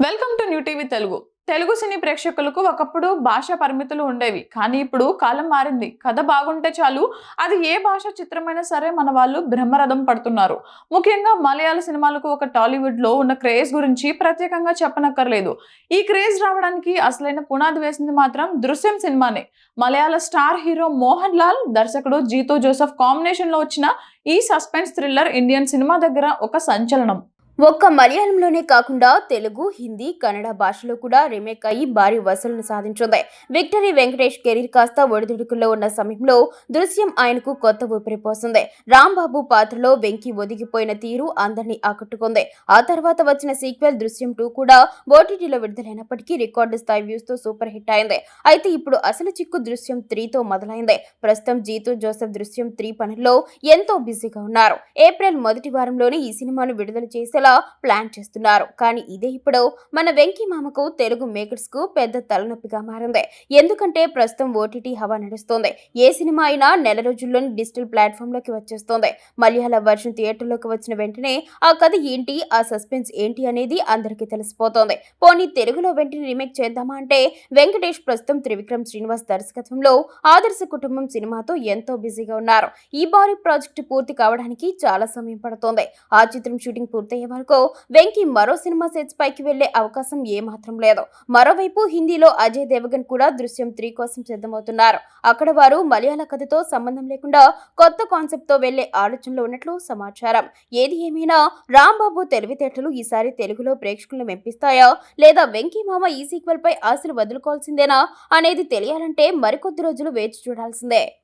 Welcome to new TV Telugu. Telugu cine ప్రేక్షకులకు ఒకప్పుడు భాష పరిమితులు ఉండేవి. కానీ ఇప్పుడు కాలం మారింది. కథ బాగుంటే చాలు, అది ఏ భాష చిత్రమైనా సరే మన వాళ్ళు బ్రహ్మరథం పడుతున్నారు. ముఖ్యంగా మలయాళ సినిమాలకు ఒక టాలీవుడ్లో ఉన్న క్రేజ్ గురించి ప్రత్యేకంగా చెప్పనక్కర్లేదు. ఈ క్రేజ్ రావడానికి అసలైన పునాది వేసింది మాత్రం దృశ్యం సినిమానే. మలయాళ స్టార్ హీరో మోహన్ లాల్, దర్శకుడు జీతూ జోసెఫ్ కాంబినేషన్లో వచ్చిన ఈ సస్పెన్స్ థ్రిల్లర్ ఇండియన్ సినిమా దగ్గర ఒక సంచలనం. ఒక్క మలయాళంలోనే కాకుండా తెలుగు, హిందీ, కన్నడ భాషలో కూడా రీమేక్ అయ్యి భారీ వసూళ్లను సాధించింది. విక్టరీ వెంకటేష్ కెరీర్ కాస్త ఒడిదుడుకుల్లో ఉన్న సమయంలో దృశ్యం ఆయనకు కొత్త ఊపిరి పోసింది. రాంబాబు పాత్రలో వెంకీ ఒదిగిపోయిన తీరు అందరినీ ఆకట్టుకుంది. ఆ తర్వాత వచ్చిన సీక్వెల్ దృశ్యం 2 కూడా ఓటీటీలో విడుదలైనప్పటికీ రికార్డు స్థాయి వ్యూస్ తో సూపర్ హిట్ అయింది. అయితే ఇప్పుడు అసలు చిక్కు దృశ్యం 3తో మొదలైంది. ప్రస్తుతం జీతూ జోసెఫ్ దృశ్యం 3 పనుల్లో ఎంతో బిజీగా ఉన్నారు. ఏప్రిల్ మొదటి వారంలోనే ఈ సినిమాను విడుదల చేసేలా ప్లాన్ చేస్తున్నారు. కానీ ఇదే ఇప్పుడు మన వెంకీ మామకు, తెలుగు మేకర్స్ కు పెద్ద తలనొప్పిగా మారింది. ఎందుకంటే ప్రస్తుతం ఓటీటీ హవా నడుస్తోంది. ఏ సినిమా అయినా నెల రోజుల్లోనే డిజిటల్ ప్లాట్ఫామ్ లోకి వచ్చేస్తోంది. మలయాళ వర్షన్ థియేటర్లోకి వచ్చిన వెంటనే ఆ కథ ఏంటి, ఆ సస్పెన్స్ ఏంటి అనేది అందరికీ తెలిసిపోతోంది. పోనీ తెలుగులో వెంటనే రీమేక్ చేద్దామా అంటే వెంకటేష్ ప్రస్తుతం త్రివిక్రమ్ శ్రీనివాస్ దర్శకత్వంలో ఆదర్శ కుటుంబం సినిమాతో ఎంతో బిజీగా ఉన్నారు. ఈ భారీ ప్రాజెక్టు పూర్తి కావడానికి చాలా సమయం పడుతోంది. ఆ చిత్రం షూటింగ్ పూర్తయ్యే వరకు వెంకీ మరో సినిమా సెట్స్ పైకి వెళ్లే అవకాశం ఏమాత్రం లేదు. మరోవైపు హిందీలో అజయ్ దేవగన్ కూడా దృశ్యం 3 కోసం సిద్ధమవుతున్నారు. అక్కడ వారు మలయాళ కథతో సంబంధం లేకుండా కొత్త కాన్సెప్ట్ తో వెళ్లే ఆలోచనలో ఉన్నట్లు సమాచారం. ఏది ఏమైనా రాంబాబు తెలివితేటలు ఈసారి తెలుగులో ప్రేక్షకులను మెప్పిస్తాయా, లేదా వెంకీ మామ ఈ సీక్వెల్ పై ఆశలు వదులుకోవాల్సిందేనా అనేది తెలియాలంటే మరికొద్ది రోజులు వేచి చూడాల్సిందే.